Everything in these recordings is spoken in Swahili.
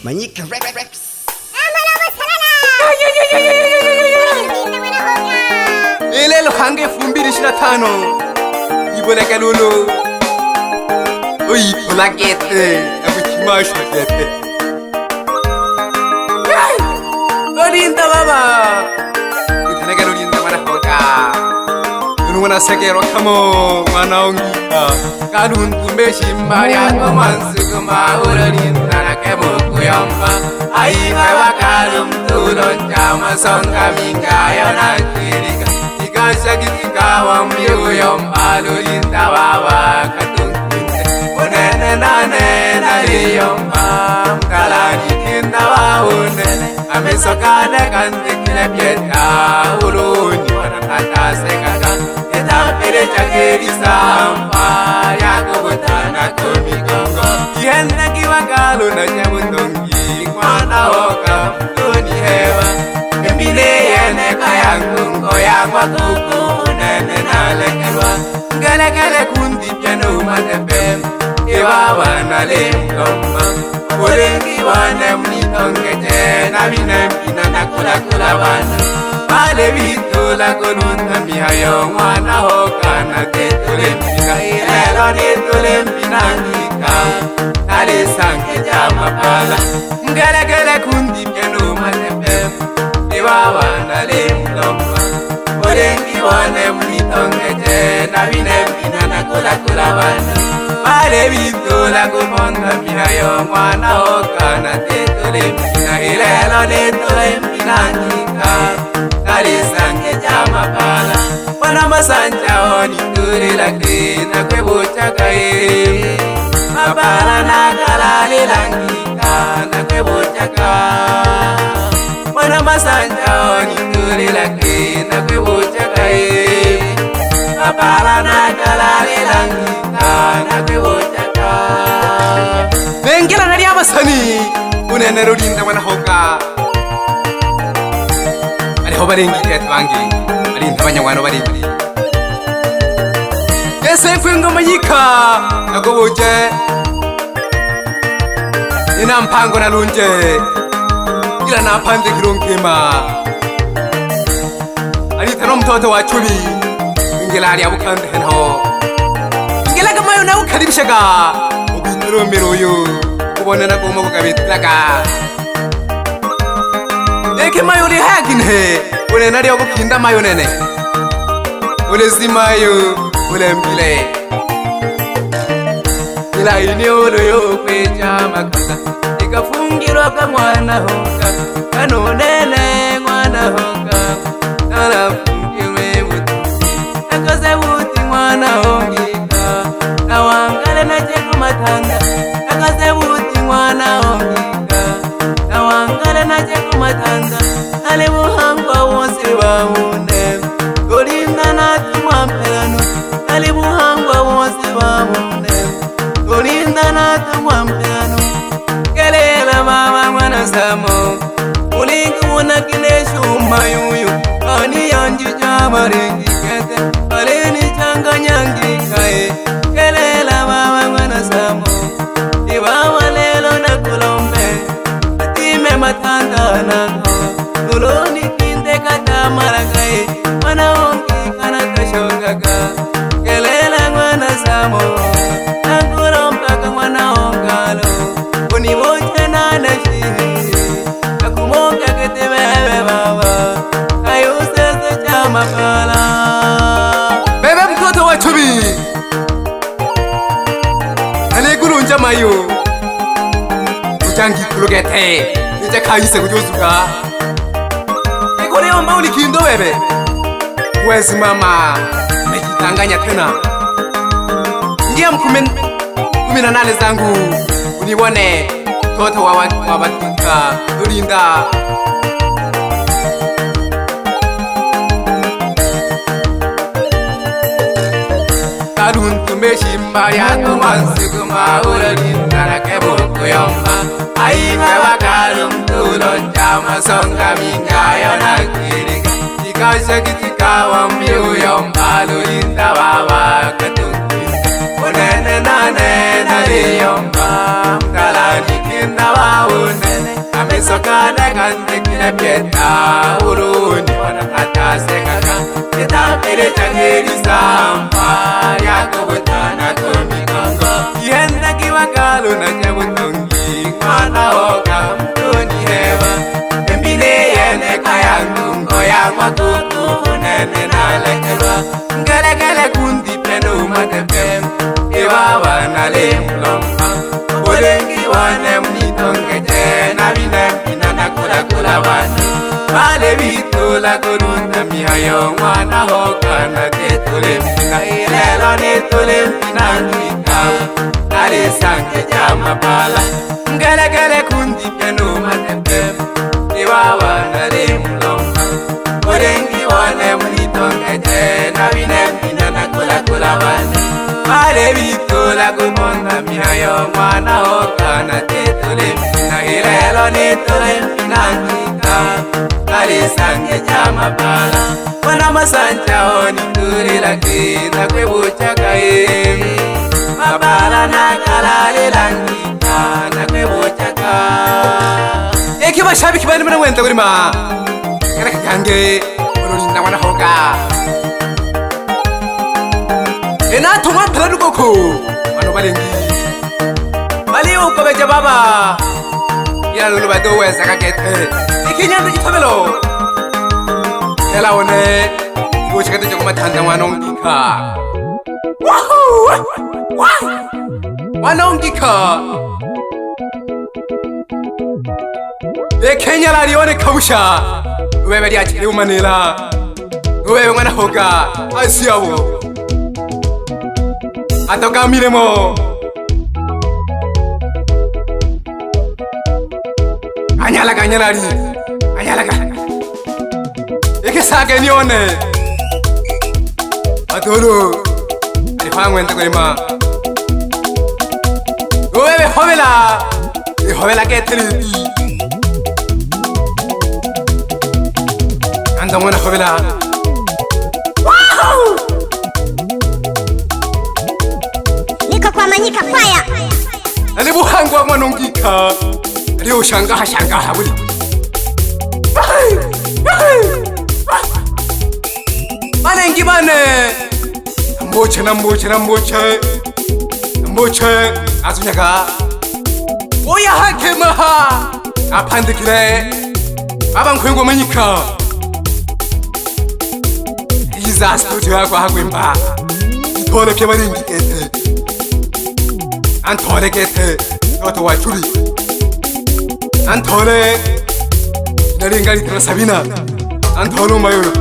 Manyika Rex. Ilelo hange fumbiri 25 iboneka lolo oyi plakete abuchimasho tete lolinda baba itaneka lolinda mara hoka nungona sekero kamo manaongika kalun kumbeshi maria komansu kuma lolinda nakemo kuyamba aiwe wakalum tulon jama songa minga yona kirika Shakika wa mbiu yomba lulinda wawa katungkinte Unene nane nali yomba mkalani tinda wa unene Amisokane kanti kile pieta uluni wanatata sekaka Itapile chakiri samba yako kutana kumikongo Kihende kiwa kalu na nyabundungi Kwana hoka mtuni hewa Mbile yene kayangungo yangwa kuku Unene nalekelwa Ngelekele kundi piano matepe Iwawa nalingoma Ulingi wane mnitongeje Na vine mpina na kula kula wana Vale vitu la kulunda mihayo Mwana hoka na titule mpina Ilelo nitule mpina ngika Nali sange jama pala Ngelekele kundi piano matepe Iwawa nalingoma Ulingi wane mnitongeje Na vine mpina na kula kula wana Vale vitu la kumonda mihayo Mwana hoka na titule mpina Ilelo nitule mpina ngika Nali sange jama pala Wana masanja honi turi laki Na kwebucha kai Mapala na kalali langika Na kwebucha kai Wana masanja honi turi laki Na kwebucha kai Mapala na kalali langika Na kwebucha kai Bengila nari amasani Unene rulinda wana hoka Aliho barengi etwangi Alinda banyawano barengi Yesefu ngomanyika Nagoboje Nina mpango na lunje Ila na pande kironkema Alita no mtoto wa chuli Ingela ali abukande henho Ingela kama yo na ukaribishaga Ubitiro miroyo Ubona na kuma kukabitlaka Eke mayo li hagin he Ule nari obukinda mayo nene Ule si mayo Ule mbile Ila ini ulu yo kwecha makasa Ikafungirwa ka mwana hoka Kano nene mwana hoka Nala fungirwe buti Nakose buti mwana hongika Na wangale na cheku matanda Nakose buti mwana hongika Na wangale na cheku matanda Ale buhangwa wonsi wa une Golinda na tumwa mpelano Ale buhangwa wonsi wa une Golinda na tumwa mpelano Kelela mama mwana samo Ulingi muna kineshu mayuyu Ani yanji jamarengi kete Aleni changa nyangi kae Kelela mama mwana samo Iwawa lelo na kulombe Atime matanda nango Tuloni kinde kata marakae Mana ongi kana kashogaga Kelela mwana samo Nakulompaka mwana ongalo Unimonche na nashi Nakumonga kete bebe baba Ayusese chama pala Bebe mtoto wa chumi Alegulu njamayo Ujangi kulugete Nija kaise kujosuka Ekole omba ulikindo bebe Wezi mama Mejitanganya tena Ngia mkumen 18 zangu Uniwone Toto wabatuka Lulinda Kalun tumeshi mbaya Kumansu kuma ulalinda na kebo kuyomba Aiwe wakalum tulon jama songa minga yona kirika Ikasha kitika wa mbiu yomba Lulinda wawa katungkinte Unene nane nali yomba Mkalani kinda wa une sokada kante kila pieta uruni wanakata sekaka kitapele changeri sampa yako butana tomikongo yenda kiwakalu na jabutongi mwana hoka mtuni hewa embile yene kayangungo ya makuku nene na lekelwa ngele kundi penu matepem iwawa na lemlomba Olengi wane mnitonge tena vina na kula wana Vale vitu la kurunda mihayo mwana hoka na tetule mpina Ilelo ni tule mpina nkika Nari sanke jama pala Ngele kundi penu matepem Iwawa na limlomba Olengi wane mnitonge tena vina na kula wana Vale vitu la kumonda mihayo mwana hoka na tetule mpina Ilelo ni tule mpina nkika Nari sange jama pala Wana masanja honi turi laki na kwebucha kae Mabala na kalale langika na kwebucha kae Eki mashabiki bani mwana wenda kurima Kera kajange urulinda wana hoka Ena tunga taladu koko Wano balingi Bali uko beja baba Ila lulu bado weza kakete Iki nyanda jitabelo Ela one Igo chakata joko matanda wanongika Wahoo Wanongika Kenya la lione kausha Uwewe dia chile umanila Uwewe mwana hoga Asiawo Atoka miremo Anyalaga Anyalaga Eke sage nione Adoro Alifangwe nta kulima Uwewe hovela keteliti Anda mwana hovela Wahoo Niko kwa manyika fire Alibu hangwa mwanongika Alibu shangaha wuli Malengi bane Namboche Azunyaka Oya hake maha Apandikile Baba mkwengwa manyika Iza studio yako hagwimba Ntole ke malengi ete Antole kete Toto wachuri Antole Naringali tena Sabina Antolo mayoro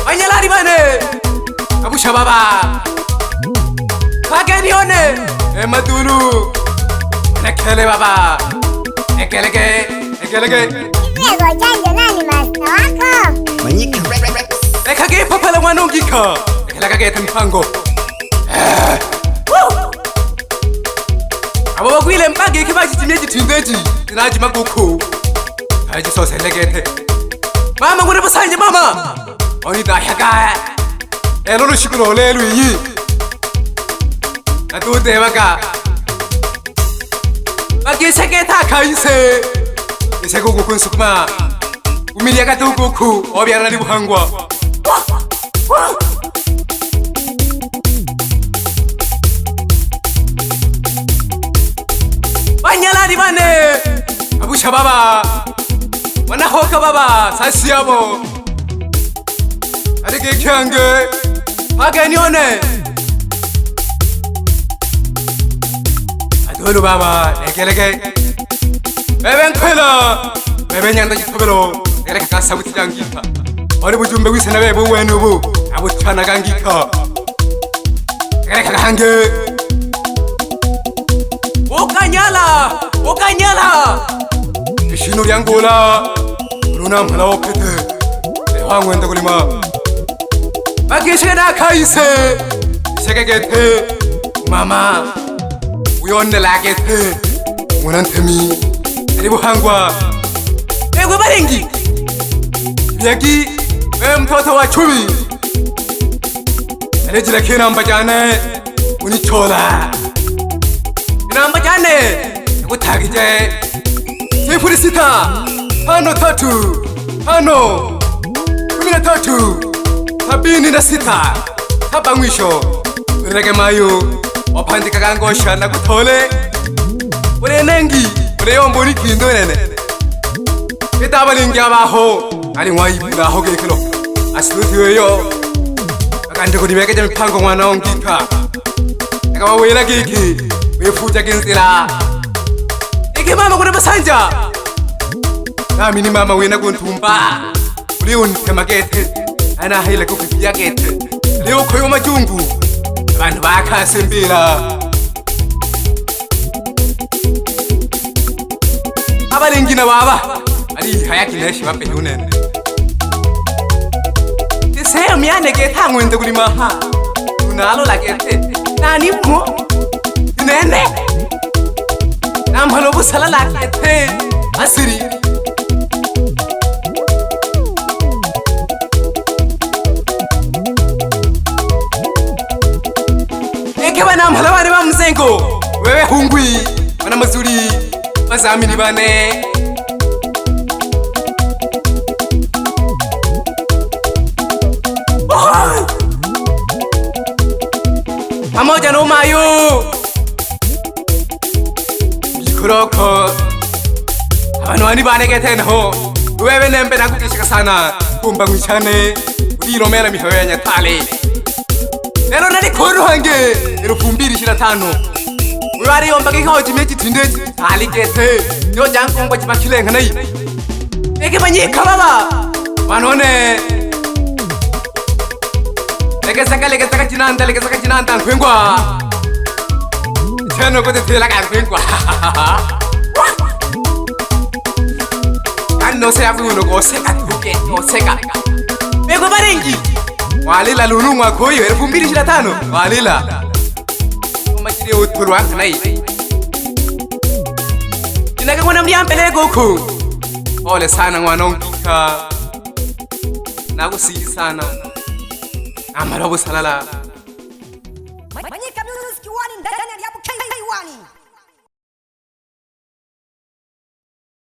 Anyalari bane Abusha baba Pake nione Madulu Nekele baba Ekelege Ego chanjo nani master wako Manyika Ekage papala wanongika Ekelega gete mpango Abo bagwile mpage kibaji timyeji tindeji Tinaji maguku Haji sose legete Mama ngure basanje mama Oni da yaga Elolo shikulo lelu yi Atu de baka Bagi seketa kaise Ise gugu kun sukma Umilia katu gugu Obiara ni buhangwa Banyalari bane Abusha baba Wanahoka baba Sasiyabo Adike kyange Pake nione Adolu baba Ekelege Bebe nkwela Bebe nyanda jitobelo Ekelege kasa wuti jangika Oli bujumbe wisana bebe uwenubu Abuchana gangika Ekelege kahange Okanyala Ishino lyangola Luna mpala okete Lewangwe nda kulima Bakishena kaise Shekegete Mama Uyonde lagete Mwanantemi Alibu hangwa Egwe barengi Yagi mtoto wa chumi Alejila kina mbajane Unichola Namba jane Tagije Sifuri sita Tano tatu Tano 13 76 Saba mwisho Urege mayo Wapandika kangosha na kutole Ure nengi Ure yombo ni kindo nene Kitaba lingi abaho Ali waibura hoge kilo Asiluti weyo Akande kudibeke jami pango mwana ongika Eka wawela giki Wefuja kinzila Ike mama kuna basanja Nami ni mama wena kuntumba Uri unikema gete Ana hila kukipia gete Leo koyo majungu Abantu bakase mbila Abalengi na baba Ali hayaki neshi wape hunene Tiseo miyane geta ngwende kuli maha Unalo la gete Nani mo Nene Namhalobu sala la gete Asiri Eke namhala bane ba mzengo Wewe hungwi Wana mazuri Mazamini bane Pamoja na umayo Bikuroko Abantu bani bane gete naho Wewe nembe nakukishika sana Kumba mwichane Udiro mela mihoya nyatale Nero nani koru hange Nero 2025 Uwari yombagi kao jimeji tindeti Tali gete Yo janko mba jiba kile nganai Eke banyi kababa Wanone Lege saka jinanda Kwengwa Chano kote tila kan kwengwa Kano se abu uno go seka tuke Go seka Mego barengi Walila lulungwa koyo 2025 Walila Umachiri uturu waka nai Inaka mwana mdiampele goku Ole sana mwanongika Nago sigi sana Amalobo salala